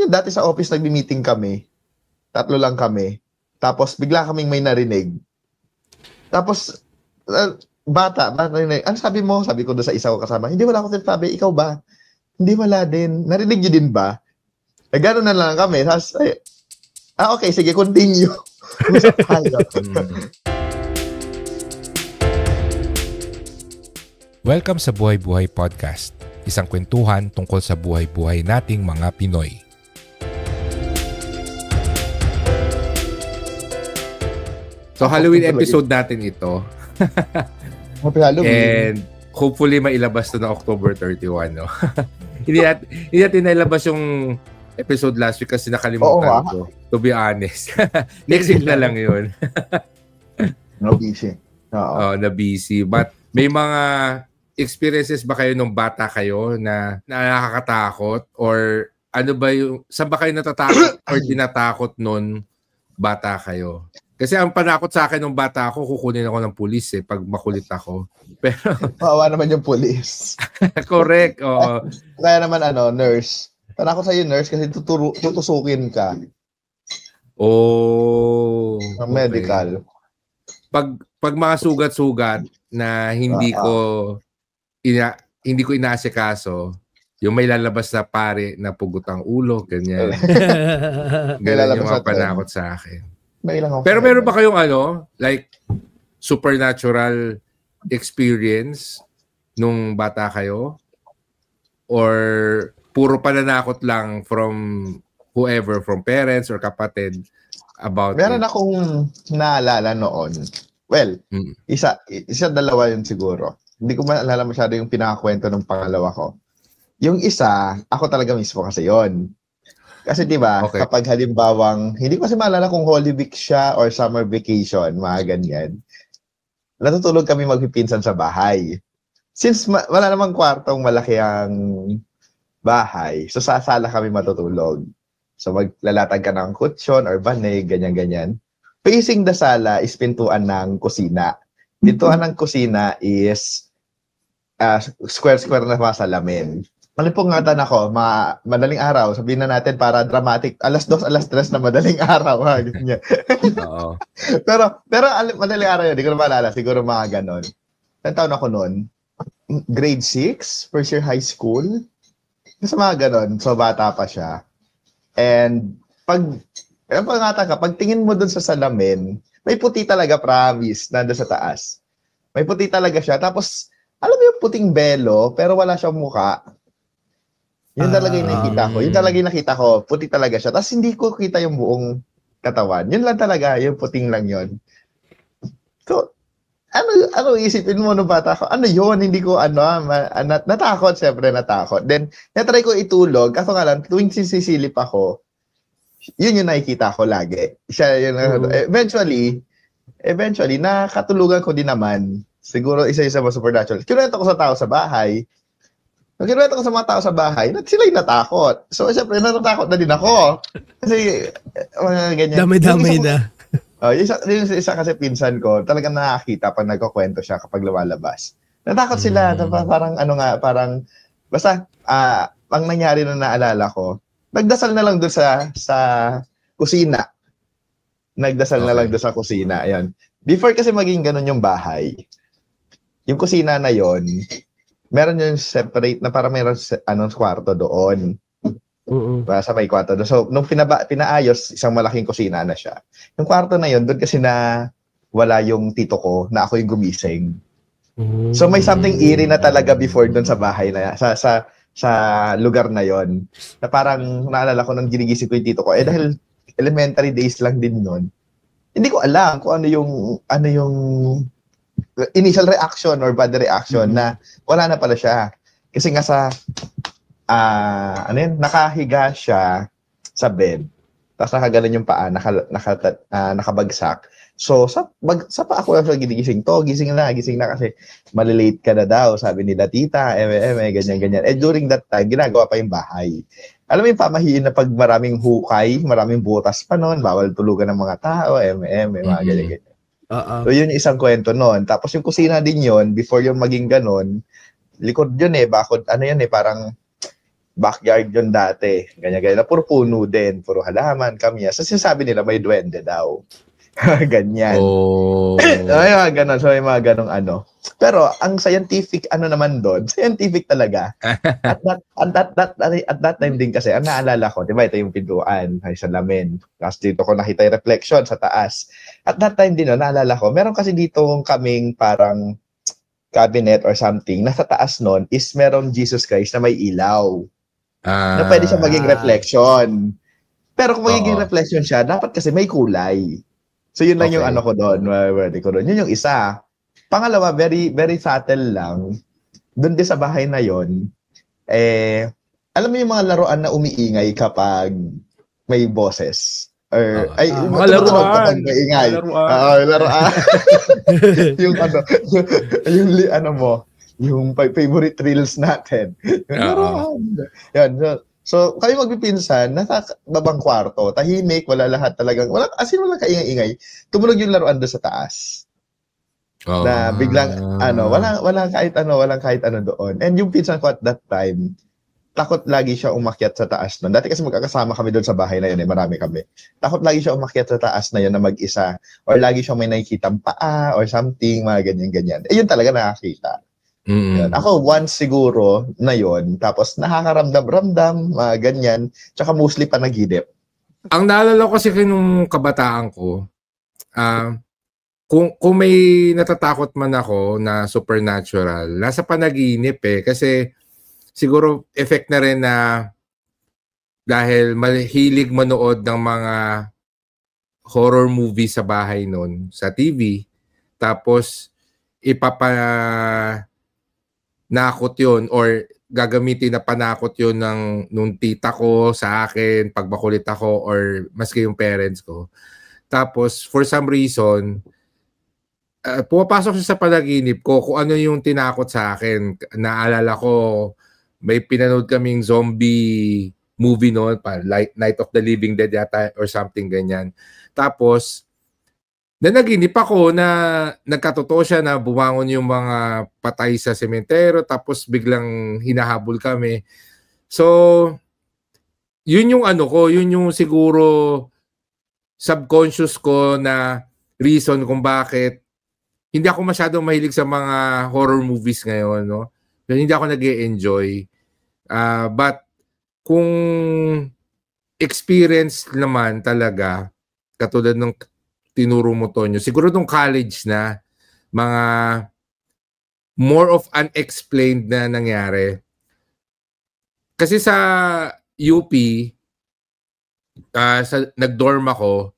yun, dati sa office nagbi-meeting kami. 3 lang kami. Tapos bigla kaming may narinig. Tapos, bata, ano sabi mo? Sabi ko doon sa isa ko kasama, hindi wala ako sinasabi, ikaw ba? Hindi wala din. Narinig niyo din ba? Gano'n na lang kami. Tapos, okay, sige, continue. Usap tayo. Welcome sa Buhay Buhay Podcast, isang kwentuhan tungkol sa buhay-buhay nating mga Pinoy. So Halloween episode natin ito. Happy Halloween. And hopefully mailabas to na October 31, no? hindi natin nailabas yung episode last week kasi nakalimutan ko. To be honest. Next week na lang yun. No busy. Oo, na busy. But may mga experiences ba kayo nung bata kayo na nakakatakot? Or ano ba yung, saan ba kayo natatakot or tinatakot nun bata kayo? Kasi ang panakot sa akin nung bata ako, kukunin ako ng pulis pag makulit ako. Pero maawa naman yung pulis. Correct. Oo. Kaya naman nurse. Panakot sa'yo nurse kasi tutusukin ka. Oh. Okay. Medical. Pag mga sugat-sugat na hindi ko inaasikaso, yung may lalabas na pare na pugot ang ulo, ganyan. Ganyan yung mga panakot sa akin. Pero meron ba kayong like supernatural experience nung bata kayo? Or puro pananakot lang from whoever, from parents or kapatid about meron akong naalala noon. Well, isa dalawa yun siguro. Hindi ko maalala masyado yung pinakakwento ng pangalawa ko. Yung isa, ako talaga mismo kasi yon. Kasi 'di ba, kapag halimbawang hindi ko kasi maalala kung Holy Week siya or summer vacation, mga ganyan. Natutulog kami magpipinsan sa bahay. Since wala namang kwartong malaki ang bahay, so sa sala kami matutulog. So maglalatag ka ng kutsyon or banig, ganyan-ganyan. Facing the sala is pintuan ng kusina. Pintuan ng kusina is square-square na masalamin. Malipungatan ako, madaling araw, sabihin na natin para dramatic, 2:00, 3:00 na madaling araw. Ganyan. Oo. pero madaling araw yun, hindi ko na maalala, siguro mga ganon. Ilang taon ako noon? Grade 6, first year high school. Kasi mga ganon, so bata pa siya. And pag tingin mo dun sa salamin, may puti talaga, promise, nandun sa taas. May puti talaga siya. Tapos, alam mo yung puting belo, pero wala siyang muka. Yun talaga yung nakita ko. Yun talaga yung nakita ko. Puti talaga siya. Tapos hindi ko kita yung buong katawan. Yun lang talaga. Yung puting lang yun. So, ano isipin mo nung bata ko? Ano yun? Hindi ko natakot. Siyempre natakot. Then, natry ko itulog. Kaso nga lang, tuwing sisisilip ako, yun yung nakikita ko lagi. Siya yun. Eventually, nakatulugan ko din naman. Siguro isa-isa mo supernatural. Kinuwento ko sa tao sa bahay. Pag kinuwento ko sa mga tao sa bahay, sila yung natakot. So, siyempre, natatakot na din ako. Kasi, ganyan. Dami-dami na. Yung isa kasi pinsan ko, talagang nakakita pag nagkukwento siya kapag lumalabas. Natakot sila. Parang, basta, ang nangyari na naalala ko, nagdasal na lang doon sa kusina. Nagdasal na lang doon sa kusina. Ayan. Before kasi maging ganun yung bahay, yung kusina na yon, meron yung separate na para meron kwarto doon. Sa may kwarto doon. So, nung pinaayos, isang malaking kusina na siya. Yung kwarto na yon, doon kasi na wala yung tito ko, na ako yung gumising. So, may something eerie na talaga before doon sa bahay na sa lugar na yon. Na parang naalala ko nang ginigising ko yung tito ko. Dahil elementary days lang din nun, hindi ko alam kung ano yung initial reaction or bad reaction na wala na pala siya. Kasi nga sa nakahiga siya sa bed. Tapos nakagalan yung paa, nakabagsak. So sa pa ako sa gigising to, gising na kasi malilate ka na daw, sabi nila tita, ganyan. During that time, ginagawa pa yung bahay. Alam mo yung pamahiin na pag maraming hukay, maraming butas pa noon, bawal tulugan ng mga tao, mga ganyan. So yun yung isang kwento noon. Tapos yung kusina din yun, before yung maging ganon, likod yun bakod, parang backyard yun dati. Ganyan-ganyan. Na puro puno din. Puro halaman, kamyas. So, sinasabi nila may duwende daw. Ganyan. Oh. May mga ganon. So, may mga ganong ano. Pero, ang scientific, ano naman doon, scientific talaga. at that time din kasi, ang naalala ko, di ba, ito yung pintuan, ay salamin. Tapos dito ko nakita yung reflection sa taas. At that time din, naalala ko, meron kasi dito kaming parang cabinet or something, nasa taas nun is merong Jesus Christ na may ilaw. Na pwede siya maging reflection. Pero kung magiging reflection siya, dapat kasi may kulay. So yun lang yung ano ko doon, yun yung isa. Pangalawa, very very subtle lang. Doon din sa bahay na yon, alam mo yung mga laruan na umiingay kapag may boses. Or mga laruan kapag may ingay. Laruan. yung ano mo, yung favorite reels natin. Yung laruan. Yan. So, kami magpipinsan, nasa babang kwarto, tahimik, wala lahat talagang, wala kaingay-ingay. Tumunog yung laruan doon sa taas. Na biglang, walang kahit ano doon. And yung pinsan ko at that time, takot lagi siya umakyat sa taas nun. Dati kasi magkakasama kami doon sa bahay na yun, marami kami. Takot lagi siya umakyat sa taas na yun na mag-isa. Or lagi siya may nakikitang paa or something, mga ganyan-ganyan. Yun talaga nakakita. Yun. Ako, once siguro na yun, tapos nakakaramdam-ramdam, mga ganyan, tsaka mostly panaginip. Ang naalala ko kasi nung kabataan ko, kung may natatakot man ako na supernatural, nasa panaginip kasi siguro effect na rin na dahil mahilig manood ng mga horror movie sa bahay noon, sa TV, tapos nakot yun or gagamitin na panakot yun nung tita ko sa akin pag makulit ako or maski yung parents ko. Tapos for some reason, pumapasok siya sa panaginip ko kung ano yung tinakot sa akin. Naalala ko, may pinanood kaming zombie movie noon, Night of the Living Dead yata or something ganyan. Tapos, nanaginip ako na nagkatotoo siya na bumangon yung mga patay sa sementeryo tapos biglang hinahabol kami. So, yun yung yun yung siguro subconscious ko na reason kung bakit hindi ako masyadong mahilig sa mga horror movies ngayon, no? Hindi ako nag-e-enjoy. But kung experience naman talaga, katulad ng tinuro mo, Tonyo, siguro nung college na, mga more of unexplained na nangyari. Kasi sa UP, nag-dorm ako,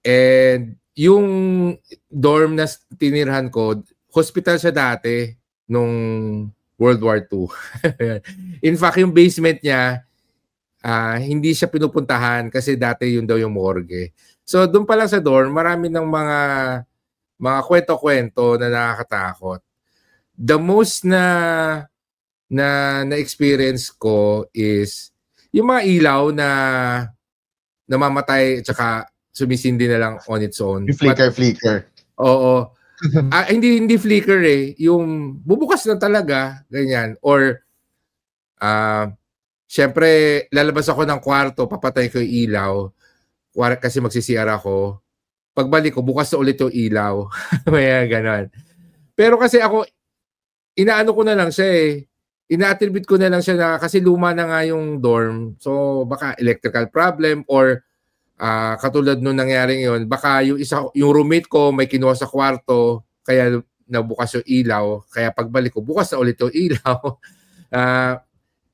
and yung dorm na tinirhan ko, hospital siya dati nung World War II. In fact, yung basement niya, hindi siya pinupuntahan kasi dati yun daw yung morgue. So doon pa lang sa dorm, marami ng mga kwento-kwento na nakakatakot. The most na experience ko is yung mga ilaw na namamatay at saka sumisindi na lang on its own. Yung flicker. Oo. Hindi flicker yung bubukas na talaga, ganyan. Or syempre lalabas ako ng kwarto, papatay ko yung ilaw. Kasi magsisiyar ako. Pagbalik ko, bukas na ulit yung ilaw. May ganon. Pero kasi ako, inaano ko na lang siya ina-attribute ko na lang siya na kasi luma na nga yung dorm. So baka electrical problem or katulad nung nangyari yun, baka yung roommate ko may kinuha sa kwarto, kaya nabukas yung ilaw. Kaya pagbalik ko, bukas na ulit yung ilaw.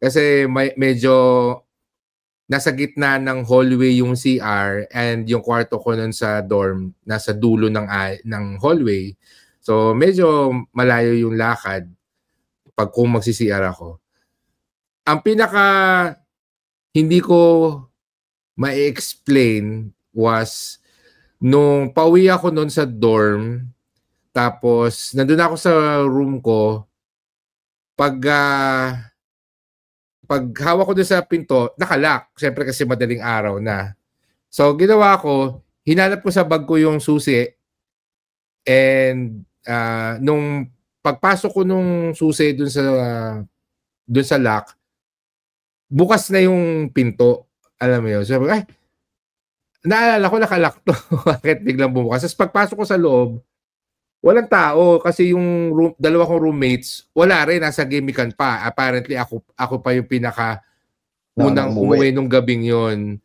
Kasi medyo nasa gitna ng hallway yung CR and yung kwarto ko nun sa dorm nasa dulo ng hallway. So medyo malayo yung lakad pag kung magsi-CR ako. Ang pinaka hindi ko ma-explain was nung pauwi ako nun sa dorm, tapos nandun ako sa room ko, pag hawak ko doon sa pinto, nakalock. Siyempre kasi madaling araw na. So, ginawa ko, hinanap ko sa bag ko yung susi. And nung pagpasok ko nung susi doon sa lock, bukas na yung pinto. Alam mo yun? So, ay, naalala ko nakalak to. Bakit biglang bumukas? Tapos pagpasok ko sa loob, walang tao kasi yung dalawa kong roommates, wala rin, nasa gimikan pa. Apparently, ako pa yung unang umuwi nung gabing yon.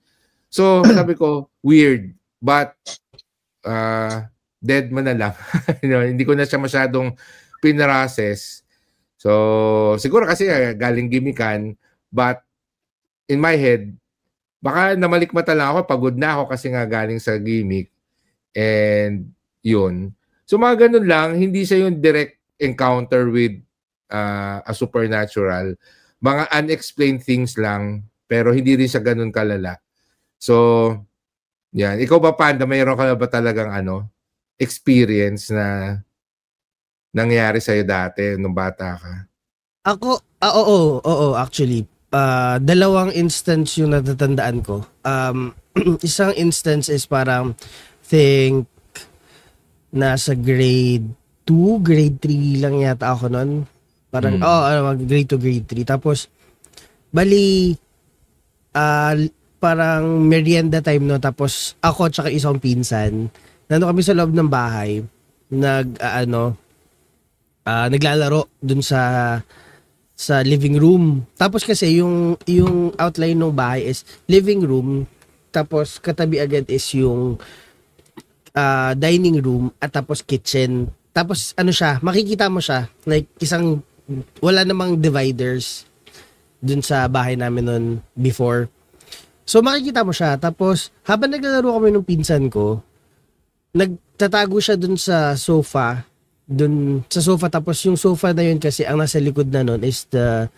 So, sabi ko, weird. But, dead man na lang. Hindi ko na siya masyadong pinrocess. So, siguro kasi galing gimikan. But, in my head, baka namalikmata lang ako, pagod na ako kasi nga galing sa gimmick. And, yun. So, mga ganun lang. Hindi siya yung direct encounter with a supernatural. Mga unexplained things lang. Pero hindi rin siya ganun kalala. So, yan. Ikaw ba, Panda, mayroon ka na ba talagang experience na nangyari sa'yo dati nung bata ka? Ako, oo, actually. Dalawang instance yung natatandaan ko. Isang instance is parang think nasa grade 2, grade 3 lang yata ako nun. Parang, grade 2, grade 3. Tapos, bali, parang merienda time no. Tapos, ako tsaka isang pinsan, nandun kami sa loob ng bahay, naglalaro dun sa living room. Tapos kasi yung outline ng bahay is living room, tapos katabi agad is yung dining room at tapos kitchen. Tapos siya, makikita mo siya like wala namang dividers dun sa bahay namin nun before. So makikita mo siya. Tapos habang naglalaro kami ng pinsan ko, nagtatago siya dun sa sofa. Tapos yung sofa na yun kasi ang nasa likod na nun is the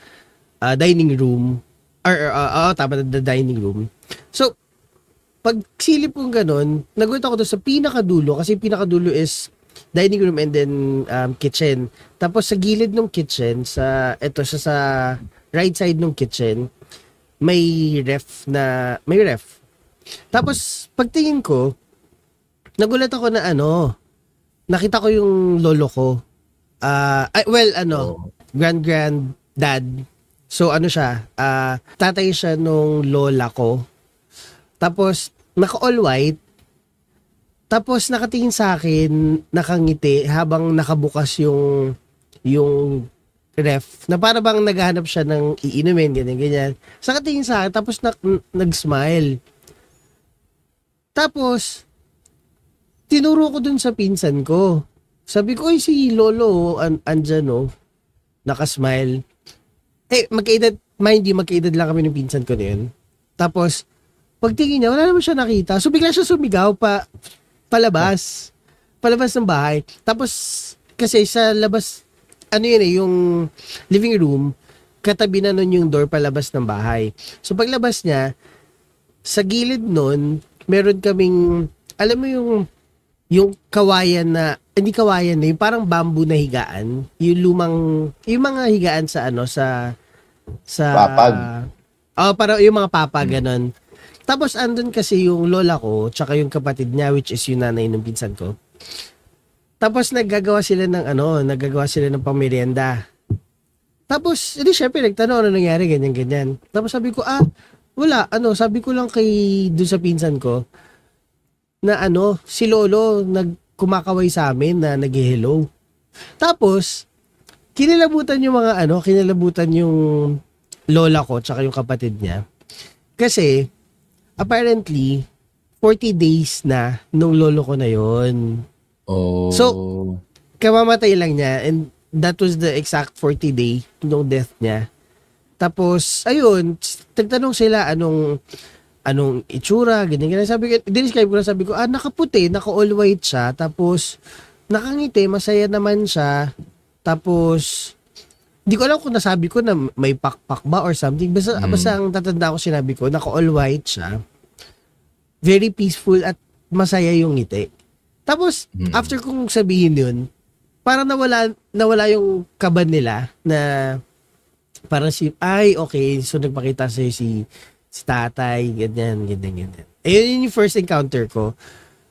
dining room. Tama, the dining room. So pag silip kong ganun, nagulat ako doon sa pinakadulo kasi pinakadulo is dining room and then kitchen. Tapos sa gilid ng kitchen, sa right side ng kitchen, may ref. Tapos pagtingin ko, nagulat ako na nakita ko yung lolo ko. Grand-dad. So siya, tatay siya nung lola ko. Tapos naka-all white. Tapos nakatingin sa akin, nakangiti habang nakabukas yung ref. Na para bang naghahanap siya ng iinumin, ganyan. So nakatingin sa akin, tapos nag-smile. Tapos tinuro ko dun sa pinsan ko. Sabi ko, si lolo, andyan nakasmile. Magkaedad lang kami ng pinsan ko na yun. Tapos pagtingin niya, wala naman siya nakita. So bigla siya sumigaw palabas ng bahay. Tapos kasi sa labas, yung living room, katabi na nun yung door palabas ng bahay. So paglabas niya, sa gilid nun, meron kaming, alam mo yung kawayan na, hindi kawayan na, yung parang bamboo na higaan. Yung mga higaan sa papag. Parang yung mga papag, ganun. Tapos andun kasi yung lola ko, tsaka yung kapatid niya, which is yung nanay ng pinsan ko. Tapos naggagawa sila ng pamerienda. Tapos, syempre, nagtanong ano nangyari, ganyan. Tapos sabi ko, wala, sabi ko lang doon sa pinsan ko, na si lolo, kumakaway sa amin na nag-hello. Tapos, kinilabutan yung lola ko, tsaka yung kapatid niya. Kasi, apparently, 40 days na nung lolo ko na yon. Oh. So, kamamatay lang niya and that was the exact 40 day nung death niya. Tapos, ayun, nagtanong sila anong itsura, ganyan. Describe ko na, sabi ko, nakaputi, naka-all white siya, tapos, nakangiti, masaya naman siya, tapos, di ko alam kung nasabi ko na may pakpak ba or something, basta ang tatanda ko sinabi ko, naka-all white siya, very peaceful at masaya yung ngiti. Tapos, after kong sabihin yun, parang nawala yung kaban nila na parang okay, so nagpakita sa'yo si tatay, ganyan. Ayun yung first encounter ko.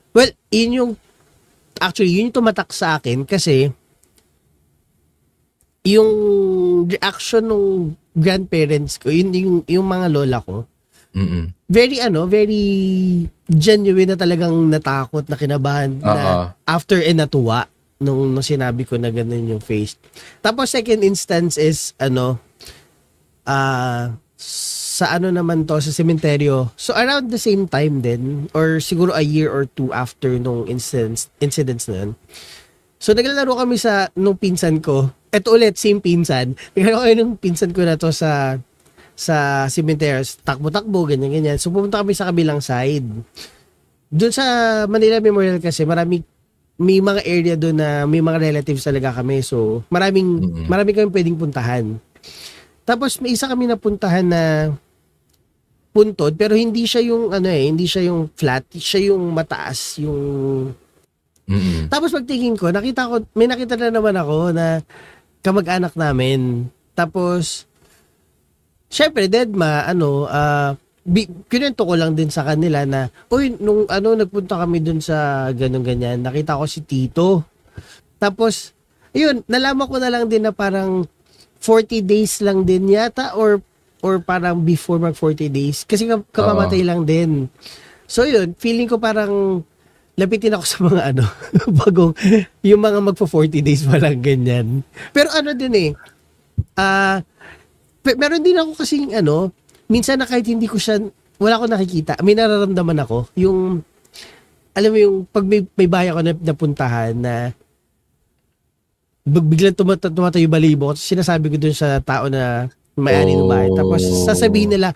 Well, yun yung tumatak sa akin kasi yung reaction ng grandparents ko, yung mga lola ko, very genuine na talagang natakot, na kinabahan, na after natuwa nung sinabi ko na ganun yung face. Tapos second instance is sa naman to, sa sementeryo. So around the same time din, or siguro a year or two after nung incidents na yun. So naglalaro kami nung pinsan ko. Eto ulit, same pinsan. Naglalaro kami nung pinsan ko na to sa cemetery, takbo-takbo, ganyan-ganyan. So pumunta kami sa kabilang side. Doon sa Manila Memorial kasi, may mga area doon na may mga relatives talaga kami. So marami kami pwedeng puntahan. Tapos may isa kami napuntahan na puntod, pero hindi siya yung hindi siya yung flat, siya yung mataas, yung Tapos pagtingin ko, may nakita na naman ako na kamag-anak namin. Tapos syempre deadma, kinento ko lang din sa kanila na, nung nagpunta kami dun sa ganun-ganyan, nakita ko si Tito. Tapos, ayun, nalaman ko na lang din na parang 40 days lang din yata, or parang before mag 40 days. Kasi kamamatay lang din. So yun, feeling ko parang lapitin ako sa mga bagong, yung mga magpo 40 days pa lang ganyan. Pero din meron din ako kasing minsan na kahit hindi ko siya, wala ko nakikita, may nararamdaman ako. Yung, alam mo yung, pag may bahay ako na napuntahan na biglang tumatayo yung balibo, sinasabi ko dun sa tao na may-ari ng bahay. Tapos sasabihin nila,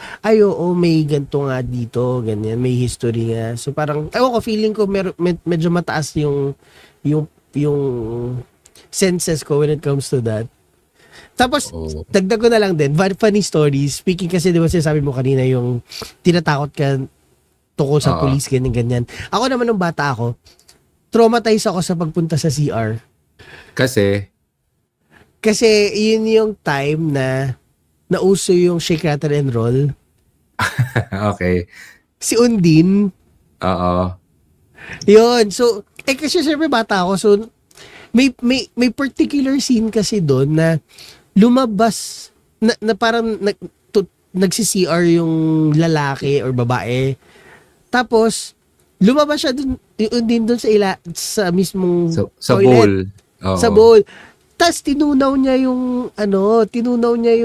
may ganito nga dito, ganyan, may history nga. So parang, feeling ko medyo mataas yung senses ko when it comes to that. Tapos, dagdag ko na lang din, funny stories. Speaking kasi, di ba sinasabi mo kanina yung tinatakot ka tungkol sa police, ganyan. Ako naman nung bata ako, traumatized ako sa pagpunta sa CR. Kasi yun yung time na nauso yung shake, rattle, and roll. Okay. Si Undin. Oo. Yun. So, kasi syempre bata ako. So, may particular scene kasi doon na lumabas, na parang nagsi-CR yung lalaki or babae. Tapos, lumabas siya doon sa mismong sa toilet. bowl. Oo. Sa bowl. Tapos tinunaw niya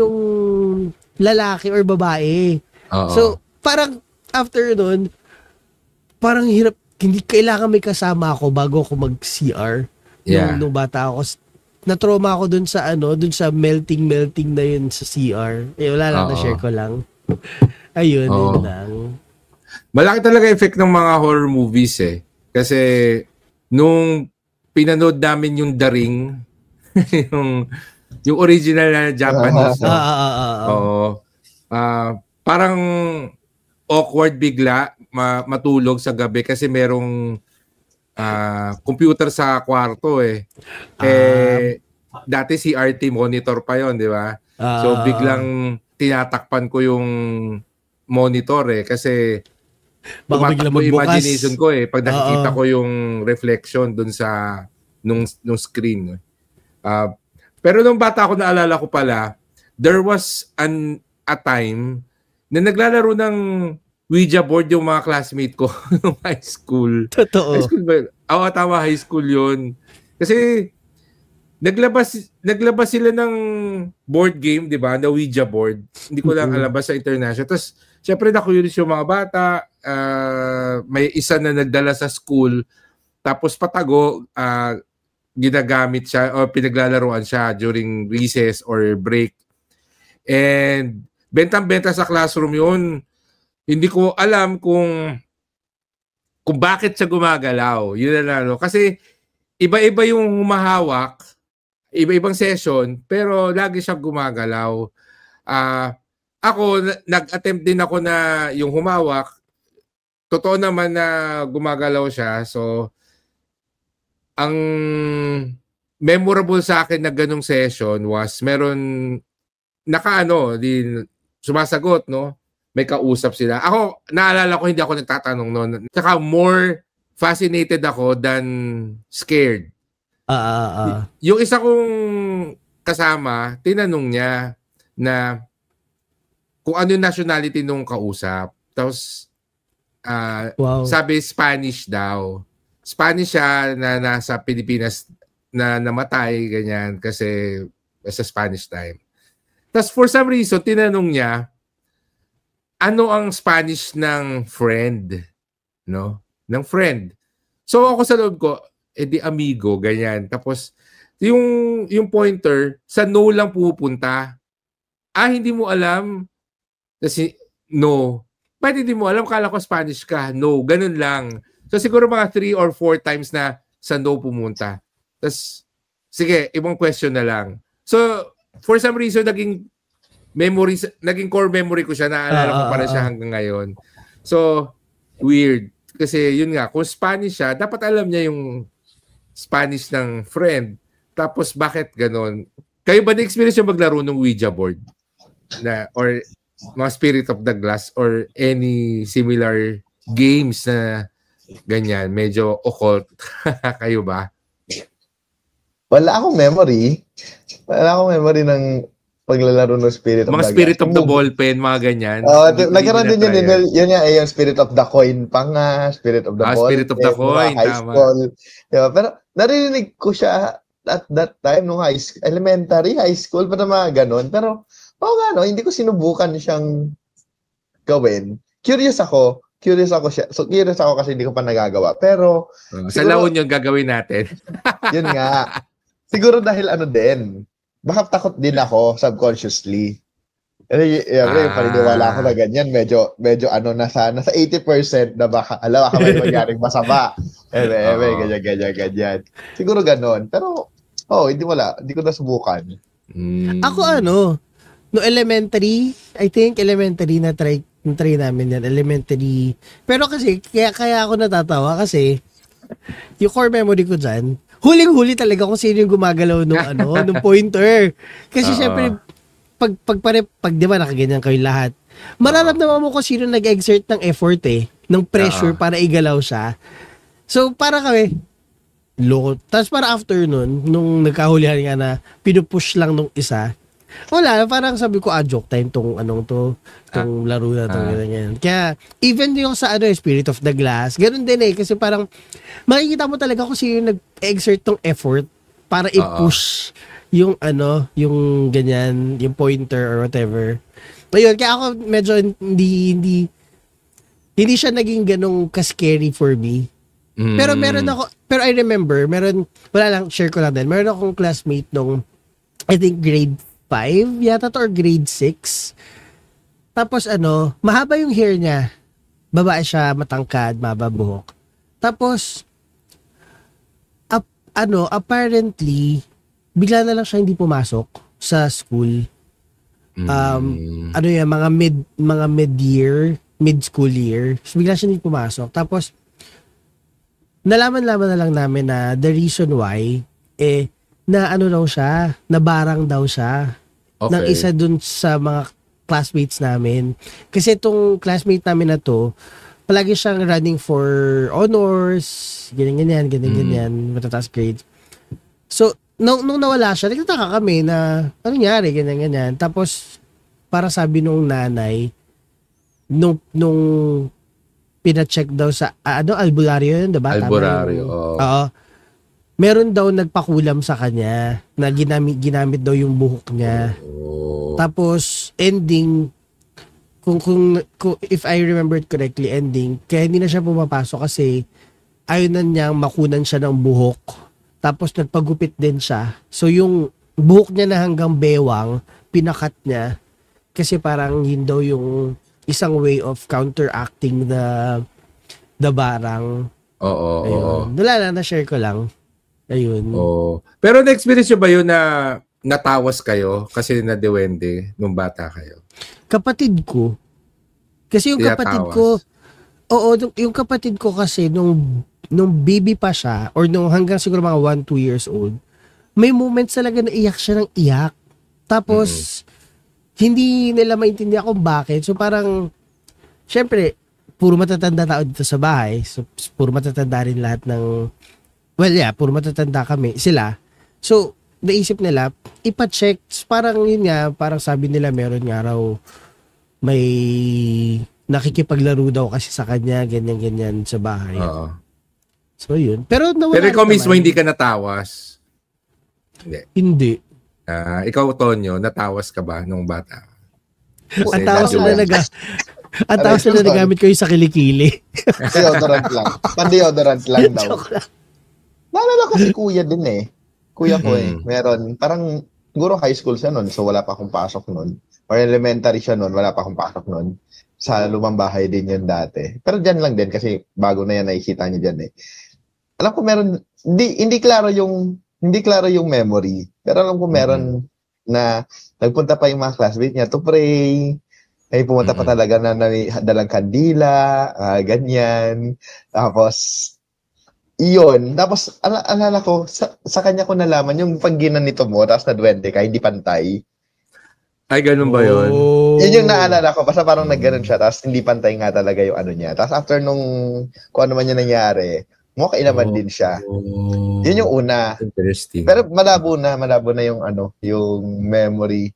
yung lalaki or babae. Oo. So, parang after nun, parang hirap, hindi kailangan may kasama ako bago ako mag-CR. Yeah. Nung bata ako. Na-trauma ako dun sa melting na yun sa CR. Wala lang, na-share ko lang. Ayun, yun lang. Malaki talaga effect ng mga horror movies Kasi nung pinanood namin yung The Ring, yung original na Japanese, parang awkward bigla matulog sa gabi kasi merong computer sa kwarto dati CRT monitor pa yon, di ba? So biglang tinatakpan ko yung monitor kasi tumatakbo imagination ko pag nakikita ko yung reflection dun sa nung screen. Pero nung bata ako, naalala ko pala, there was a time na naglalaro ng Ouija board yung mga classmate ko nung high school. Totoo. High school ba? Tama, high school yun. Kasi naglabas sila ng board game, di ba? Na Ouija board. Hindi ko lang alam ba sa international. Tapos, syempre na-curious yung mga bata. May isa na nagdala sa school. Tapos patago, ginagamit siya o pinaglalaruan siya during recess or break. And bentang-benta sa classroom yun. Hindi ko alam kung bakit siya gumagalaw. Yun na lang. Kasi iba-iba yung humahawak, iba-ibang session, pero lagi siya gumagalaw. Ako, nag-attempt din ako na yung humawak. Totoo naman na gumagalaw siya. So, ang memorable sa akin na ganung session was meron sumasagot, no? May kausap sila. Ako, naalala ko, hindi ako nagtatanong noon. Tsaka more fascinated ako than scared. Yung isa kong kasama, tinanong niya na, kung ano yung nationality nung kausap. Tapos, sabi Spanish daw. Spanish siya na nasa Pilipinas na namatay, ganyan, kasi sa Spanish time. Tapos for some reason, tinanong niya, ano ang Spanish ng friend? No? Ng friend. So ako sa loob ko, di amigo, ganyan. Tapos yung pointer, sa no lang pupunta. Hindi mo alam. Kasi no. Pwede di mo alam, kala ko Spanish ka. No, ganun lang. So siguro mga 3 or 4 times na sa no pumunta. Tapos, sige, ibang question na lang. So, for some reason, naging core memory ko siya, naalala ko pa rin siya hanggang ngayon. So, weird. Kasi yun nga, kung Spanish siya, dapat alam niya yung Spanish ng friend. Tapos, bakit ganon? Kayo ba na-experience yung maglaro ng Ouija board? Or mga Spirit of the Glass or any similar games na ganyan, medyo occult? Kayo ba? Wala akong memory ng paglalaro ng Spirit of the Glass. Mga Spirit of the Ballpen, mga ganyan. Nagkaroon din yun nga, yung Spirit of the Coin pa nga, Spirit of the Ballpen. Spirit of the Coin, high tama. School. Diba? Pero narinig ko siya at that time, nung elementary, high school, pa na mga ganon. Pero, hindi ko sinubukan siyang gawin. Curious ako siya. So, curious ako kasi hindi ko pa nagagawa. Pero, sa laon yung gagawin natin. Yun nga. Siguro dahil din, baka takot din ako subconsciously. Yung paniniwala ako na ganyan, medyo nasa 80% na baka may magyaring masama. Ganyan. Siguro ganon. Pero, hindi ko nasubukan. Ako no elementary, I think elementary na try namin yan, elementary. Pero kasi, kaya ako natatawa kasi, yung core memory ko dyan, huling-huli talaga kung sino yung gumagalaw nung pointer. Kasi syempre, pag di ba nakaganyan kayo lahat, mararamdaman mo kung sino nag-exert ng effort ng pressure para igalaw siya. So, para kami, loko. Tapos para after nun, nung nagkahulihan nga na pinupush lang nung isa, wala, parang sabi ko, joke time tong laro na tong ganyan. Kaya, even yung sa Spirit of the Glass, ganun din kasi parang, makikita mo talaga kung sino nag-exert tong effort para i-push yung yung ganyan, yung pointer or whatever. Ayun, kaya ako medyo hindi siya naging ganong ka-scary for me. Pero pero I remember, wala lang, share ko lang din, meron akong classmate nung, I think grade 5 yata to or grade 6. Tapos mahaba yung hair niya. Babae siya, matangkad, mahaba buhok. Tapos apparently bigla na lang siya hindi pumasok sa school. Mga mid-school year. So, bigla siya hindi pumasok. Tapos nalaman na lang namin na the reason why na daw siya, na barang daw siya ng isa dun sa mga classmates namin. Kasi itong classmate namin na to, palagi siyang running for honors, ganyan, matataas grades. So, nung nawala siya, nagtataka kami na, ano nangyari, ganyan. Tapos, para sabi nung nanay, nung pina-check daw sa, albularyo yun, diba? Albularyo, Oo. Meron daw nagpakulam sa kanya na ginamit daw yung buhok niya. Tapos ending kung if I remembered correctly, ending kaya hindi na siya pumapasok kasi ayaw na niyang makunan siya ng buhok. Tapos nagpagupit din siya. So yung buhok niya na hanggang bewang, pinakat niya kasi parang yun daw yung isang way of counteracting the barang. Oo. Wala na share ko lang. Ayun. Pero na-experience nyo ba yun na natawas kayo kasi na-dewende nung bata kayo? Kapatid ko. Kasi yung kapatid ko, yung kapatid ko kasi nung baby pa siya or nung hanggang siguro mga 1-2 years old, may moments talaga na iyak siya ng iyak. Tapos, hindi nila maintindihan kung bakit. So parang, syempre, puro matatanda tao dito sa bahay. So, puro matatanda rin lahat ng puro matatanda kami, sila. So, naisip nila, ipa-check, parang yun nga, parang sabi nila meron nga raw may nakikipaglaro daw kasi sa kanya, ganyan-ganyan sa bahay. Oo. So, yun. Pero ikaw mismo hindi ka natawas? Hindi. Ikaw, Tonyo, natawas ka ba nung bata? Ang tawas na nagamit ko yung sa kilikili. Deodorant lang. Pan-deodorant lang daw. Naalala ko si kuya din eh. Kuya ko meron. Parang, siguro high school siya nun, so wala pa akong pasok nun. Or elementary siya nun, wala pa akong pasok nun. Sa lumang bahay din yun dati. Pero dyan lang din, kasi bago na yan, nakikita niyo dyan eh. Alam ko meron, hindi klaro yung memory. Pero alam ko meron na nagpunta pa yung mga classmates niya to pray. Ay pumunta pa talaga na dalang kandila, ganyan. Tapos, iyon. Tapos, alala ko, sa kanya ko nalaman, yung pag ginanito mo, tapos na duwende ka, hindi pantay. Ay, ganun ba yun? Yun yung naalala ko. Basta parang nagganon siya, tapos hindi pantay nga talaga yung ano niya. Tapos after nung, kung ano man yung nangyari, kailaman din siya. Yun yung una. Interesting. Pero malabo na yung ano, yung memory.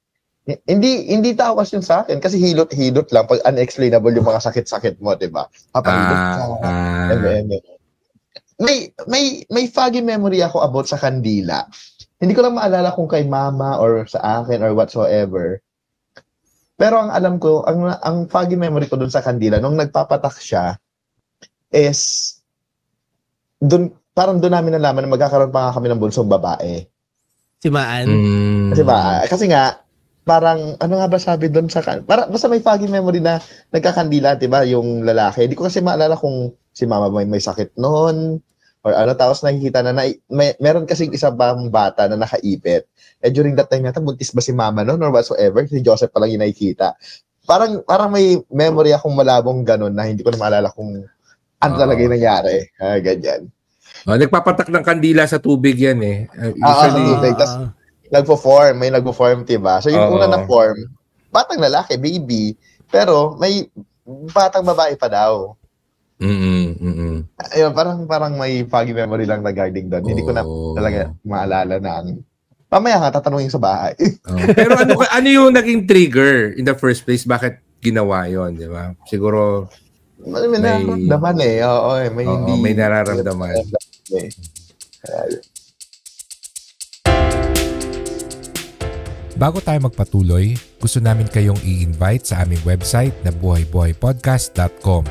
Hindi tawas yung sa akin kasi hilot-hilot lang pag unexplainable yung mga sakit-sakit mo, 'di ba? Papahilot ka. May foggy memory ako about sa kandila. Hindi ko lang maalala kung kay mama or sa akin or whatsoever. Pero ang alam ko, ang foggy memory ko dun sa kandila nung nagpapatak siya is parang doon namin nalaman na magkakaroon pa nga kami ng bunsong babae. Si Maan? Kasi nga, parang, ano nga ba sabi doon sa basta may foggy memory na nagkakandila, diba, yung lalaki. Hindi ko kasi maalala kung si mama may sakit noon, or ano, tapos nakikita na meron kasi isa bang bata na nakaipit. During that time yata, buntis ba si mama noon or whatsoever? Si Joseph pa lang yung nakikita. Parang may memory akong malabong ganun na hindi ko na maalala kung ano talaga yung nangyari. Ganyan. Nagpapatak ng kandila sa tubig yan eh. Usually, sa tubig. Tapos, may nagpo-form, diba? So, yung una na form, batang lalaki, baby. Pero, may batang babae pa daw. Ayun, parang may foggy memory lang regarding doon. Hindi ko na talaga maalala na mamaya nga, tatanungin sa bahay. Pero ano yung naging trigger in the first place? Bakit ginawa yon, di ba? Siguro, may nararamdaman eh. Oo, may nararamdaman. Bago tayo magpatuloy, gusto namin kayong i-invite sa aming website na buhaybuhaypodcast.com.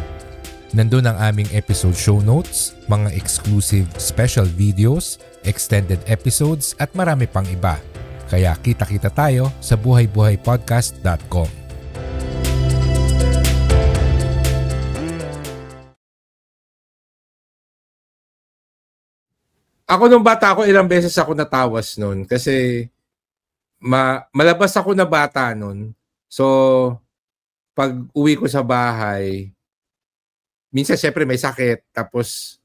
Nandun ang aming episode show notes, mga exclusive special videos, extended episodes at marami pang iba. Kaya kita-kita tayo sa buhaybuhaypodcast.com. Ako nung bata ako, ilang beses ako natawas nun kasi malabas ako na bata nun. So, pag uwi ko sa bahay, minsan syempre may sakit. Tapos,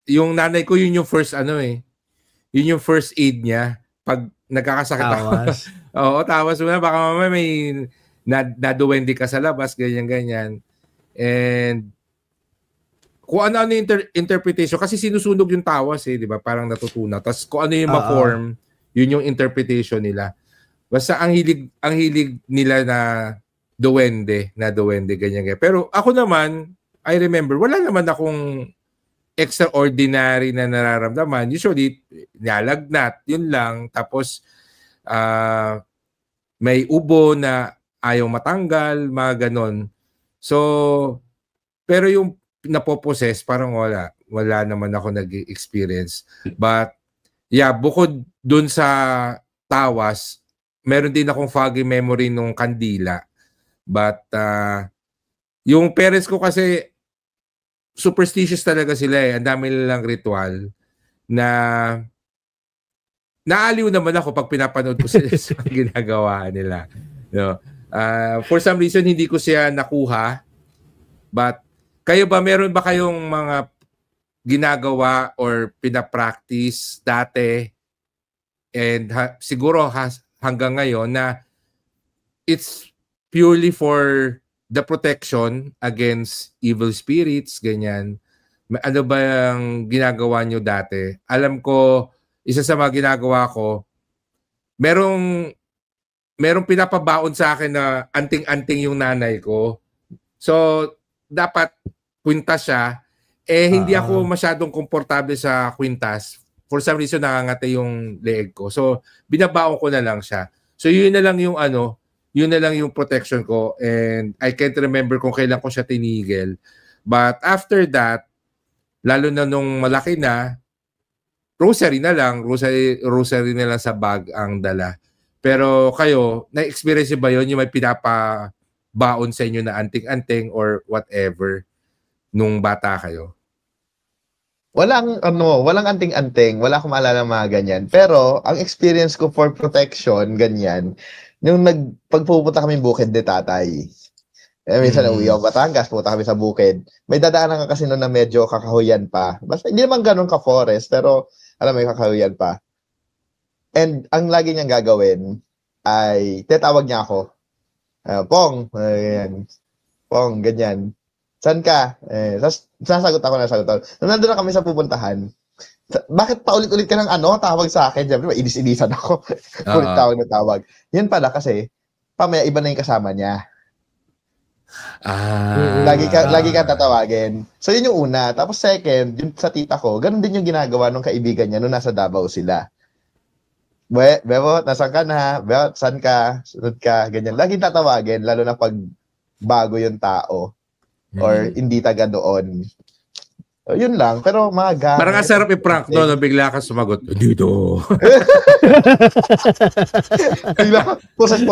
yung nanay ko, yun yung first yun yung first aid niya. Pag nagkakasakit ako. Oo, tawas muna. Baka mamaya may naduwendi ka sa labas, ganyan-ganyan. And, kung ano yung interpretation, kasi sinusunog yung tawas di ba? Parang natutunaw. Tapos kung ano yung ma-form, yun yung interpretation nila. Basta ang hilig nila na duwende, ganyan. Pero ako naman, I remember, wala naman akong extraordinary na nararamdaman. Usually, nalagnat, yun lang. Tapos, may ubo na ayaw matanggal, mga ganon. So, pero yung napoposes, parang wala naman ako nag-experience. But, yeah, bukod dun sa tawas, meron din akong foggy memory nung kandila. But, yung parents ko kasi, superstitious talaga sila Ang dami nilang ritual na naaliw naman ako pag pinapanood ko sila sa ginagawa nila. For some reason, hindi ko siya nakuha. But, kayo ba, meron ba kayong mga ginagawa or pinapractice dati and siguro hanggang ngayon na it's purely for the protection against evil spirits, ganyan? Ano ba yung ginagawa nyo dati? Alam ko, isa sa mga ginagawa ko, merong merong pinapabaon sa akin na anting-anting yung nanay ko. So, dapat kwintas siya. Hindi ako masyadong komportable sa kwintas. For some reason, nangangate yung leeg ko. So, binabaon ko na lang siya. So, yun na lang yung yun na lang yung protection ko. And I can't remember kung kailan ko siya tinigil. But after that, lalo na nung malaki na, rosary na lang. Rosary na lang sa bag ang dala. Pero kayo, na-experience ba yun? Yung may pinapabaon sa inyo na anting-anting or whatever nung bata kayo? Walang anting-anting, wala akong maalala mga ganyan. Pero ang experience ko for protection, ganyan, yung pagpupunta kami bukid ni tatay. Minsan uwi ako Batangas, pupunta kami sa bukid. May dadaanan ka kasi noon na medyo kakahuyan pa. Basta hindi naman ganun ka-forest, pero alam mo, kakahuyan pa. And ang lagi niyang gagawin ay tetawag niya ako. Pong, ganyan. Pong, ganyan. Saan ka? Nasagot ako. Nung nandun na kami sa pupuntahan, bakit paulit-ulit ka ng tawag sa akin? Siyempre, inis-inisan ako. Ulit tawag. Yan pala kasi, pamaya iba na yung kasama niya. Lagi ka tatawagin. So, yun yung una. Tapos second, yung sa tita ko, ganun din yung ginagawa ng kaibigan niya nung nasa Davao sila. Bebo, nasan ka na? Bebo, saan ka? Sunod ka? Ganyan. Laging tatawagin, lalo na pag bago yung tao. Or hindi taga doon. So, yun lang. Pero mga gamit. Parang sarap i-prank no, bigla ka sumagot. Dito. Bigla poses.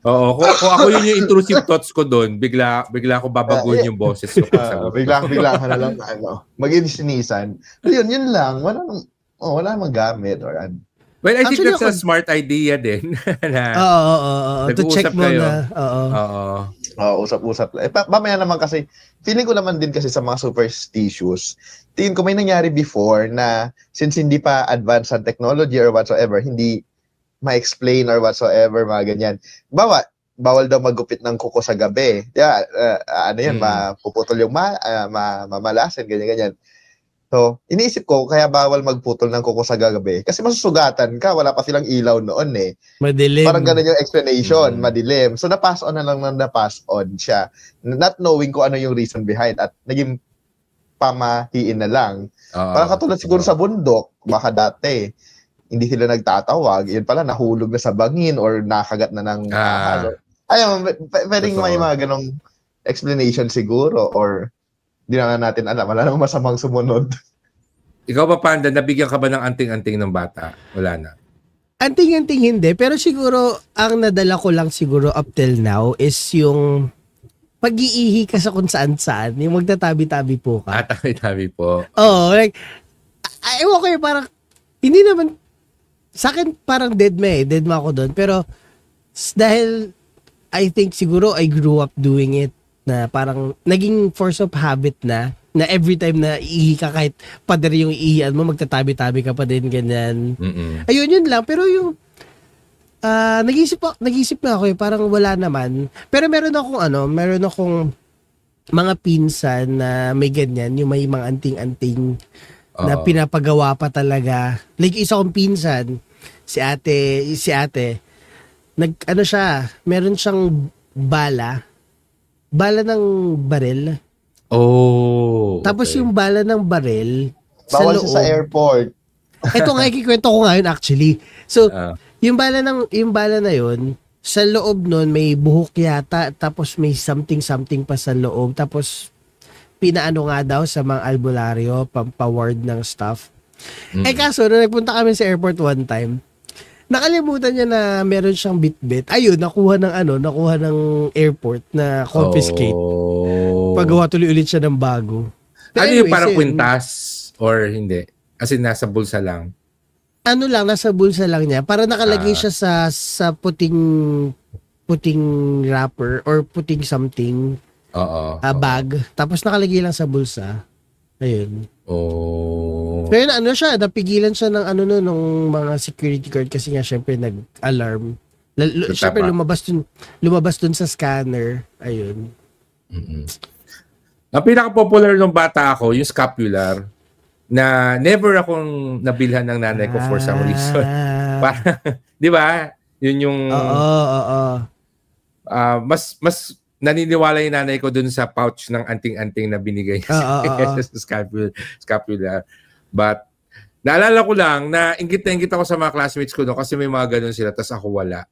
Oo. Kung ako yun yung intrusive thoughts ko doon, bigla ako babaguhin yung boses ko. Bigla ka na lang mag-inis-inisan. Yun lang. Wala namang gamit. Or well, I think that's a smart idea din. To check mo na. Usap-usap. Mamaya naman kasi, feeling ko naman din kasi sa mga superstitious, tingin ko may nangyari before na since hindi pa advanced ang technology or whatsoever, hindi ma-explain or whatsoever, mga ganyan. Bawal daw magupit ng kuko sa gabi. Mapuputol yung mamalasin, ganyan. So, iniisip ko, kaya bawal magputol ng kuko sa gabi. Kasi masusugatan ka, wala pa silang ilaw noon eh. Madilim. Parang ganun yung explanation, madilim. So, na-pass on siya. Not knowing ko ano yung reason behind at naging pamahiin na lang. Parang katulad siguro sa bundok, baka dati, hindi sila nagtatawag. Yun pala, nahulog na sa bangin or nakagat na ng ayun, pwedeng may mga ganong explanation siguro or hindi na natin alam. Wala namang masamang sumunod. Ikaw ba, Panda, nabigyan ka ba ng anting-anting ng bata? Wala na. Anting-anting hindi. Pero siguro, ang nadala ko lang siguro up till now is yung pag-iihi ka sa kung saan-saan. Yung magtatabi-tabi po ka. Tabi-tabi po. Oo. Like, ewan ko yung parang, hindi naman, sa akin parang dead ma ako doon. Pero, dahil, I think siguro I grew up doing it na parang naging force of habit na every time na iihi ka kahit pader yung iihian mo, magtatabi-tabi ka pa din, ganyan. Ayun, yun lang. Pero yung nag-isip na ako parang wala naman. Pero meron akong mga pinsan na may ganyan, yung may mga anting-anting na pinapagawa pa talaga. Like isa kong pinsan, si ate, meron siyang bala ng baril. Tapos yung bala ng baril bawal sa airport. Ito nga, ikikwento ko ngayon actually. So, yung bala na yun, sa loob nun may buhok yata, tapos may something pa sa loob, tapos pinaano nga daw sa mga albularyo, pampaward ng stuff. Kaso, nung nagpunta kami sa airport one time, nakalimutan niya na meron siyang bit-bit. Ayun, nakuha ng airport na confiscate. Pagawa tuloy ulit siya ng bago. Pero ano yung parang kwintas or hindi? As in, nasa bulsa lang? Nasa bulsa lang niya. Para nakalagay siya sa puting wrapper or puting something. Bag. Tapos nakalagay lang sa bulsa. Ayun. Pero napigilan siya ng nung mga security guard kasi nga syempre nag-alarm. Syempre lumabas dun sa scanner. Ayun. Ang pinaka-popular nung bata ako, yung scapular, na never akong nabilhan ng nanay ko for some reason. Parang, di ba? Yun yung mas naniniwala yung nanay ko dun sa pouch ng anting-anting na binigay niya sa scapula. But naalala ko lang na inggit ako sa mga classmates ko no kasi may mga ganun sila tas ako wala.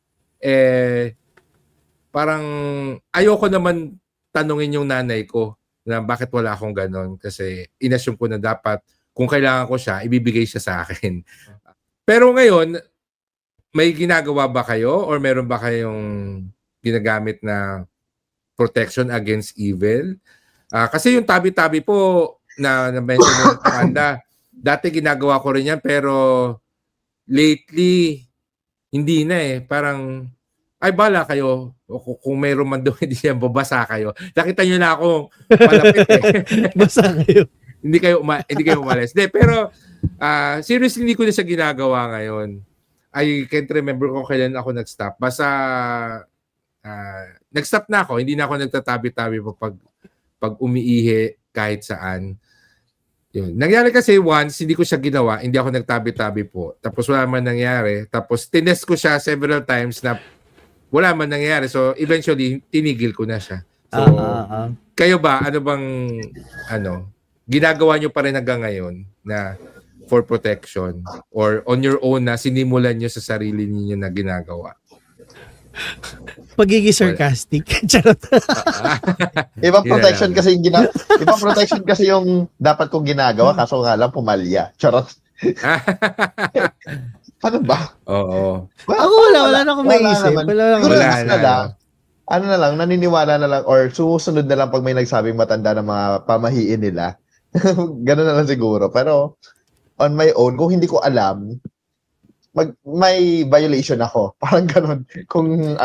Parang ayoko naman tanungin yung nanay ko na bakit wala akong ganun kasi inassume ko na dapat kung kailangan ko siya, ibibigay siya sa akin. Pero ngayon, may ginagawa ba kayo or meron ba kayong ginagamit na protection against evil? Kasi yung tabi-tabi po na mention mo Amanda, dati ginagawa ko rin yan pero lately hindi na eh. Parang ay bala kayo kung mayroon man doon hindi yan babasa kayo. Nakita niyo na akong palapit eh. Basa kayo. hindi kayo umalis. Pero seriously hindi ko na siya ginagawa ngayon. I can't remember kung kailan ako nag-stop. Basta nag-stop na ako. Hindi na ako nagtatabi-tabi pag umiihi kahit saan. Yun. Nangyari kasi once, hindi ko siya ginawa. Hindi ako nagtabi-tabi po. Tapos wala man nangyari. Tapos tinest ko siya several times na wala man nangyari. So eventually, tinigil ko na siya. So, kayo ba? Ano bang ginagawa nyo pa rin hanggang ngayon na for protection? Or on your own na sinimulan nyo sa sarili niyo na ginagawa? Pagiging sarcastic. Charot. Ibang protection kasi ibang protection kasi yung dapat kong ginagawa kaso nga lang pumalya. Charot. Ano ba? Oo. Ako wala na akong maisip. Ano na lang, naniniwala na lang or sumusunod na lang pag may nagsabing matanda ng mga pamahiin nila. Ganun na lang siguro. Pero on my own, kung hindi ko alam, may violation ako. Parang ganun. Kung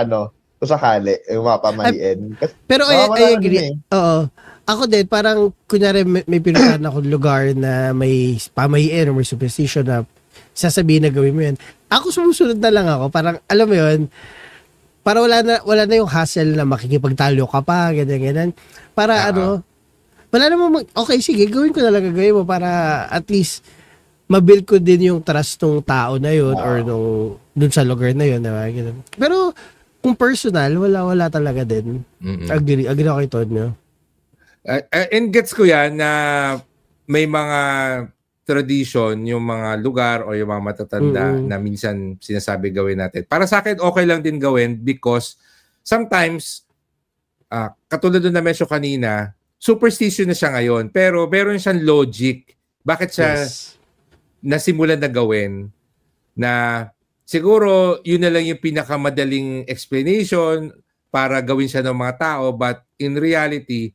kung sakali, yung mga pamahiin. Pero I agree. Oo. Ako din, parang kunyari may pinuntahan akong lugar na may pamahiin o may superstition na sasabihin na gawin mo yun. Ako sumusunod na lang ako. Parang, alam mo yun, para wala na yung hassle na makikipagtalo ka pa, ganyan. Para wala namang, okay, sige, gawin ko na lang gagawin mo para at least mabuild ko din yung trust ng tao na yun or dun sa lugar na yun. Diba? Pero kung personal, wala talaga din. Agree ako kay Todd. No? And gets ko yan na may mga tradition, yung mga lugar o yung mga matatanda na minsan sinasabi gawin natin. Para sa akin, okay lang din gawin because sometimes, katulad doon na mention kanina, superstition na siya ngayon, pero meron siyang logic. Bakit siya nasimulan na gawin na siguro yun na lang yung pinakamadaling explanation para gawin siya ng mga tao, but in reality,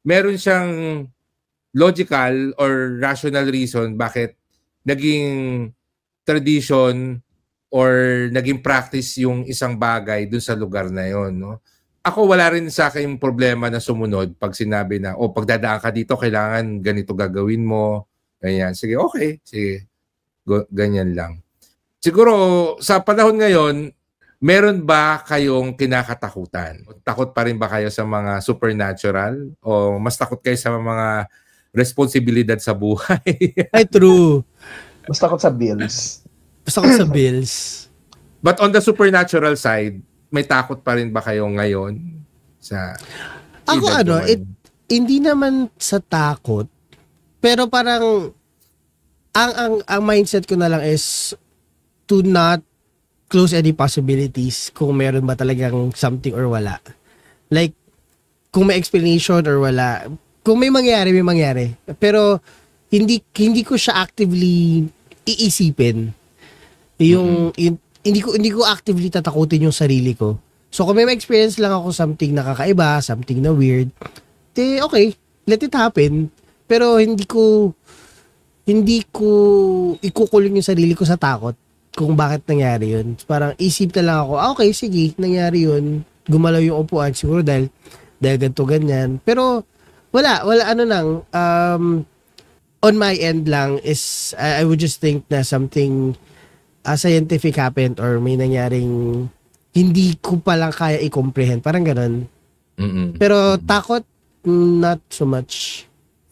meron siyang logical or rational reason bakit naging tradition or naging practice yung isang bagay dun sa lugar na yon, no? Ako wala rin sa akin yung problema na sumunod pag sinabi na pagdadaan ka dito kailangan ganito gagawin mo, ganyan. Sige, okay. Sige. Ganyan lang. Siguro sa panahon ngayon, meron ba kayong kinakatakutan? Takot pa rin ba kayo sa mga supernatural o mas takot kayo sa mga responsibilidad sa buhay? Ay, true. Mas takot sa bills. But on the supernatural side, may takot pa rin ba kayo ngayon sa ako hindi naman sa takot, pero parang ang mindset ko na lang is to not close any possibilities kung meron ba talagang something or wala. Like kung may explanation or wala. Kung may mangyari. Pero hindi ko siya actively iisipin. Hindi ko actively tatakutin yung sarili ko. So kung may experience lang ako something na kakaiba, something na weird, okay, let it happen. Pero hindi ko ikukulong yung sarili ko sa takot kung bakit nangyari yun. Parang isip na lang ako, okay, sige, nangyari yun. Gumalaw yung upuan, siguro dahil ganito, ganyan. Pero wala on my end lang is, I would just think na something scientific happened or may nangyaring hindi ko palang kaya i-comprehend. Parang ganun. Pero takot, not so much.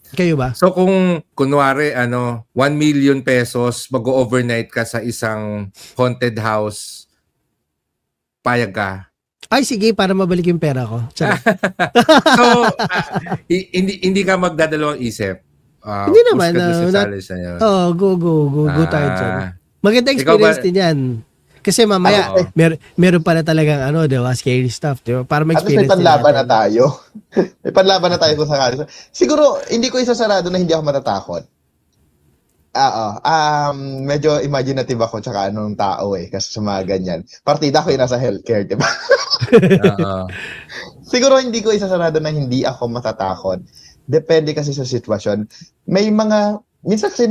Kayo ba? So kung kunwari 1 million pesos mag-overnight ka sa isang haunted house, payag ka? Ay, sige, para mabalik yung pera ko. So, hindi ka magdadalawang isip. Hindi naman. Go tayo dyan. Maganda experience din yan. Kasi mamaya, meron pala talagang diba, scary stuff, diba? Para ma-experience din natin. May panlaban na tayo. May panlaban na tayo kung sakali. Siguro, hindi ko isasarado na hindi ako matatakot. Medyo imaginative ako tsaka anong tao kasi sa mga ganyan. Partida ko yung nasa healthcare, diba? Siguro hindi ko isasarado na hindi ako matatakot. Depende kasi sa sitwasyon. May mga, minsan kasi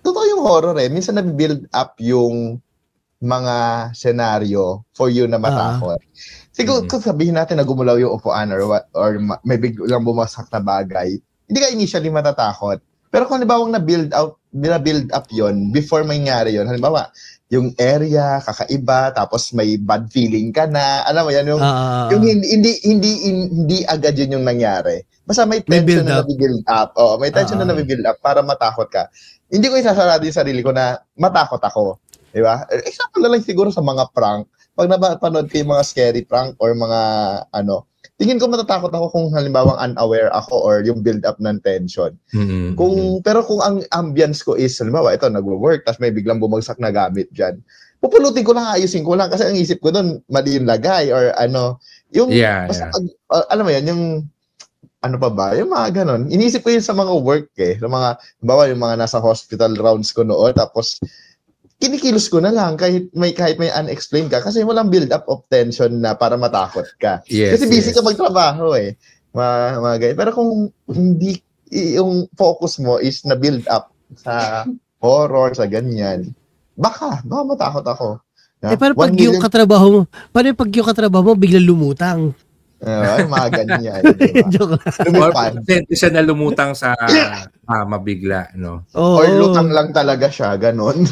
totoo yung horror minsan nabibuild up yung mga senaryo for you na matakot. Siguro kung sabihin natin na gumulaw yung upuan or may biglang bumasak na bagay, hindi ka initially matatakot. Pero kung halimbawa na-build up yon before mangyari yon, halimbawa, yung area, kakaiba, tapos may bad feeling ka na, alam mo yan, yung hindi agad yun yung nangyari. Basta may tension na nabibuild up. May tension na nabibuild up para matakot ka. Hindi ko isasarado yung sarili ko na matakot ako. Diba? Example na lang siguro sa mga prank. Pag napanood ko yung mga scary prank or mga tingin ko matatakot ako kung halimbawa unaware ako or yung build up ng tension. Pero kung ang ambience ko is halimbawa ito nagwo-work tapos may biglang bumagsak na gamit diyan. Pupulutin ko lang, ayusin ko lang kasi ang isip ko doon mali yung lagay or yung alam mo yan, yung pa ba? Yung mga ganon. Iniisip ko yun sa mga work sa mga halimbawa yung mga nasa hospital rounds ko noon tapos kinikilos ko na lang kahit may unexplained ka kasi walang build up of tension na para matakot ka. Kasi busy ka magtrabaho Pero kung hindi yung focus mo is na build up sa horror, sa ganyan, baka matakot ako. Paano pag yung katrabaho mo biglang lumutang? Mga ganyan. Diba? Or siya na lumutang sa mabigla, no? Or lutang lang talaga siya, ganon.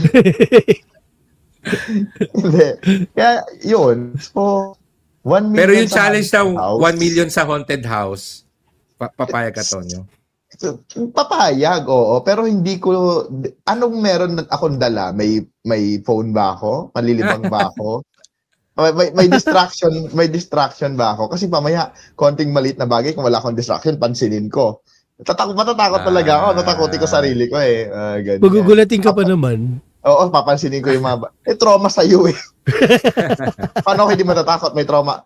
Hindi. Kaya, yun. So, 1 million. Pero yung challenge na 1 million sa haunted house, papayag ka, Tonyo? Papayag, oo. Pero hindi ko, anong meron akong dala? May phone ba ako? Malilibang ba ako? May distraction ba ako? Kasi pamaya, konting maliit na bagay, kung wala akong distraction, pansinin ko. Matatakot talaga ako. Natakutin ko sarili ko ganyan. Magugulatin ka pa naman. Oo, papansinin ko yung mga trauma sa iyo Paano ako hindi matatakot? May trauma,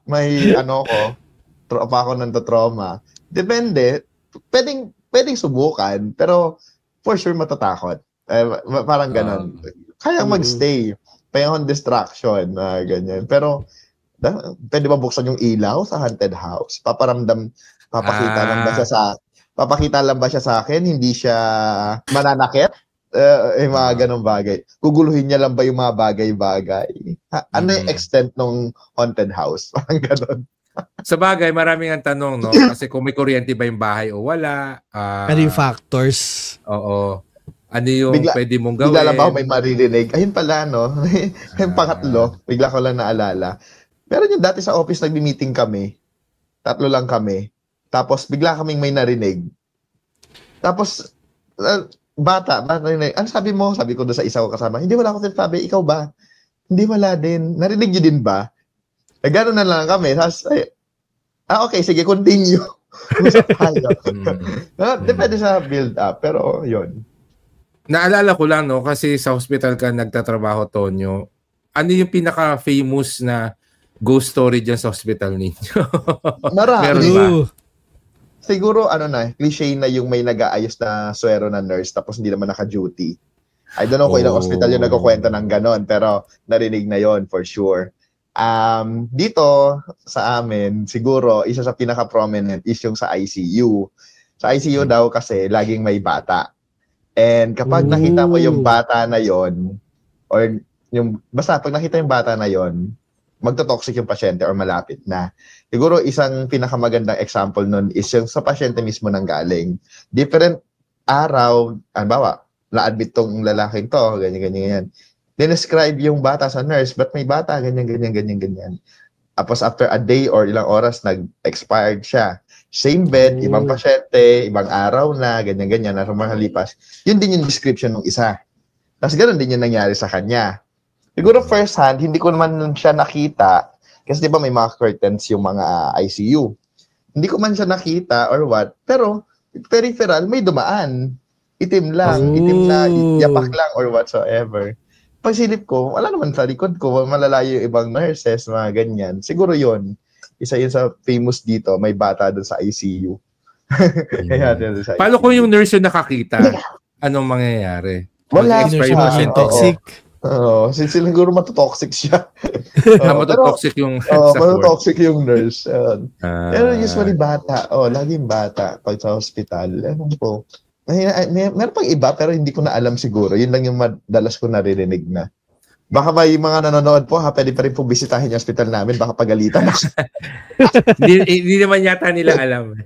ako trauma. Depende. Pwedeng subukan, pero for sure matatakot. Parang ganon. Kayang magstay. Payang distraction, ganyan. Pero, pwede ba buksan yung ilaw sa haunted house? Papakita lang ba siya sa akin? Hindi siya mananakit? Mga ganong bagay. Guguluhin niya lang ba yung mga bagay-bagay? Ano yung extent ng haunted house? Parang ganon. Sa bagay, maraming ang tanong, no? Kasi kung may kuryente ba yung bahay o wala. Ano yung factors? Oo. Ano yung pwede mong gawin? Bigla lang ba may maririnig? Ayun pala, no? Yung pangatlo, bigla ko lang naalala. Pero yung dati sa office, nagbi-meeting kami. 3 lang kami. Tapos, bigla kaming may narinig. Tapos, bata narinig. Ano sabi mo? Sabi ko doon sa isa ko kasama. Hindi, wala ako sabi. Ikaw ba? Hindi, wala din. Narinig niyo din ba? Gano'n na lang kami. Tapos, okay, sige, continue. Depende sa build-up. Pero, yun. Naalala ko lang, no, kasi sa hospital ka nagtatrabaho, Tonyo. Ano yung pinaka-famous na ghost story dyan sa hospital ninyo? Marami. Meron ba? Siguro, cliché na yung may nag-aayos na swero na nurse tapos hindi naman naka-duty. I don't know kung ilang hospital yung nagkukwento ng ganon, pero narinig na yon for sure. Dito, sa amin, siguro, isa sa pinaka-prominent is yung sa ICU. Sa ICU daw kasi, laging may bata. And kapag nakita mo yung bata na yon or basta pag nakita yung bata na yon, magto-toxic yung pasyente or malapit na. Siguro isang pinakamagandang example nun is yung sa pasyente mismo nang galing. Different araw, halimbawa, na-admit tong lalaking to, ganyan. Dinescribe yung bata sa nurse, but may bata, ganyan. Tapos after a day or ilang oras, nag-expired siya. Same bed, ibang pasyente, ibang araw na, ganyan, na rumahalipas. Yun din yung description ng isa. Tapos ganoon din yung nangyari sa kanya. Siguro first hand, hindi ko naman nun siya nakita, Kasi di ba may mga curtains yung mga ICU. Hindi ko man siya nakita or what, pero peripheral, may dumaan. Itim na, yapak lang or whatsoever. Pagsilip ko, wala naman sa likod ko, malalayo yung ibang nurses, mga ganyan. Siguro yon isa yun sa famous dito, may bata doon sa ICU. Kaya sa paano kung yung nurse yung nakakita? Anong mangyayari? Wala. Toxic. Siguro matotoxic siya. Matotoxic yung matotoxic yung nurse. Pero usually bata. Laging bata pag sa hospital. Ewan po. Meron pang iba pero hindi ko na alam siguro. Yun lang yung madalas ko naririnig na. Baka may mga nanonood po, pwede pa rin po bisitahin yung hospital namin. Baka pagalitan ako. Hindi naman yata nila alam.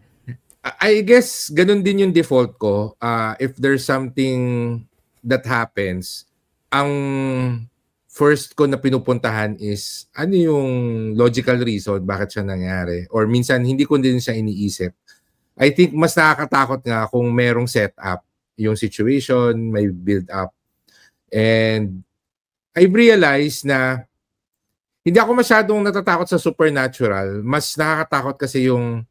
I guess, ganun din yung default ko. If there's something that happens, ang first ko na pinupuntahan is, ano yung logical reason bakit siya nangyari? Or minsan, hindi ko din siya iniisip. I think mas nakakatakot nga kung merong setup, yung situation, may build up. And I've realized na hindi ako masyadong natatakot sa supernatural. Mas nakakatakot kasi yung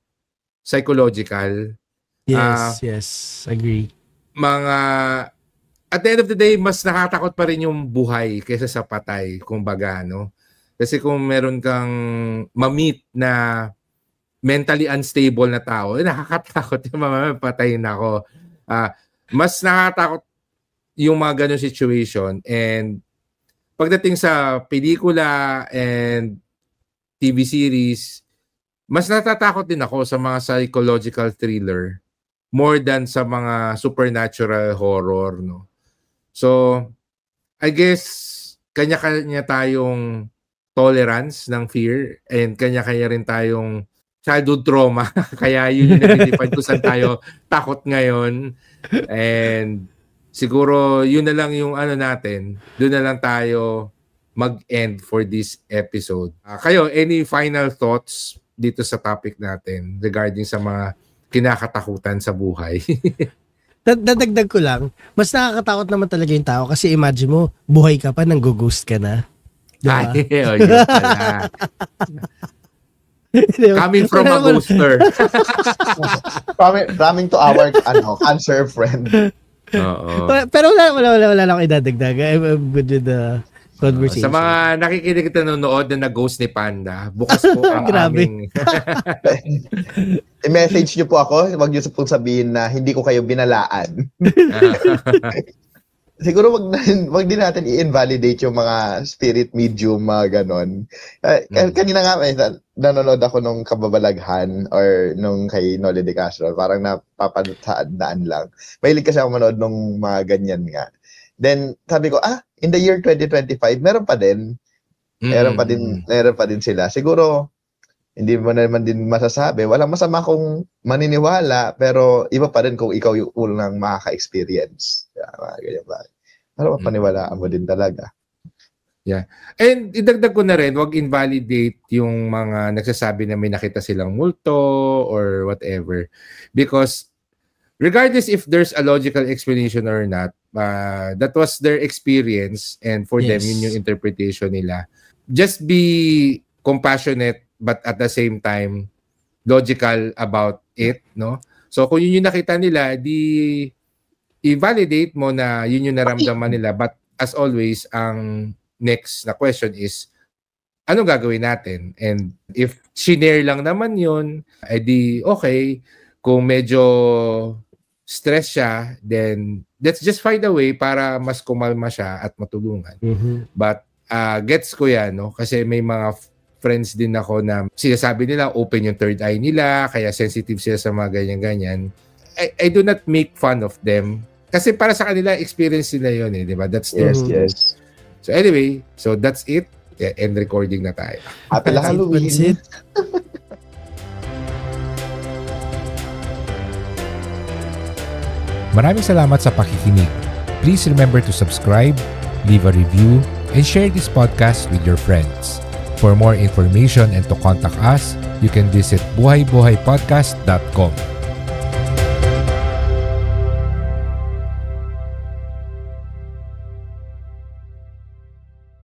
psychological. Yes. Agree. At the end of the day, mas nakakatakot pa rin yung buhay kaysa sa patay, kumbaga, no? Kasi kung meron kang ma-meet na mentally unstable na tao, nakakatakot yung patayin ako. Mas nakakatakot yung mga ganun situation. And pagdating sa pelikula and TV series, mas natatakot din ako sa mga psychological thriller more than sa mga supernatural horror, no? So, I guess, kanya-kanya tayong tolerance ng fear and kanya-kanya rin tayong childhood trauma. Kaya yun yung nag-define kung saan tayo takot ngayon. And siguro, yun na lang yung ano natin. Doon na lang tayo mag-end for this episode. Kayo, any final thoughts dito sa topic natin regarding sa mga kinakatakutan sa buhay? Dadagdag ko lang, mas nakakatakot naman talaga yung tao kasi imagine mo, buhay ka pa, nang-ghost ka na. Diba? Yun pala. Coming from a ghoster. Coming to our cancer friend. Oo. Pero wala lang akong idadagdag. I'm good with the conversation. Sa mga nakikinig at nanonood na nag-ghost ni Panda, bukas po ang aming... I-message nyo po ako. Huwag nyo pong sabihin na hindi ko kayo binalaan. Siguro wag din natin i-invalidate yung mga spirit medium, mga ganon. Kanina nga, nanonood ako nung Kababalaghan or nung kay Noli de Castro. Parang napapadaan lang. Mahilig kasi ako manood nung mga ganyan nga. Then, sabi ko, in the year 2025, meron pa din. Meron pa din sila. Siguro, hindi mo naman din masasabi. Walang masama kung maniniwala, pero iba pa rin kung ikaw yung unang makaka-experience. Ganyan ba? Pero mapaniwalaan mo din talaga. Yeah. And idagdag ko na rin, wag invalidate yung mga nagsasabi na may nakita silang multo or whatever. Because regardless if there's a logical explanation or not, that was their experience and for them, yun yung interpretation nila. Just be compassionate but at the same time logical about it, no? So kung yun yung nakita nila, i-validate mo na yun yung naramdaman nila. But as always, ang next na question is, ano gagawin natin? And if shinare lang naman yun, edi okay. Kung medyo stress siya, then let's just find a way para mas kumalma siya at matulungan. But gets ko yan, no? Kasi may mga friends din ako na sinasabi nila open yung third eye nila, kaya sensitive sila sa mga ganyan-ganyan. I do not make fun of them. Kasi para sa kanila, experience nila yun eh, di ba? That's theirs. Yes. So anyway, so that's it. End recording na tayo. Happy Halloween. Maraming salamat sa pakikinig. Please remember to subscribe, leave a review, and share this podcast with your friends. For more information and to contact us, you can visit buhaybuhaypodcast.com.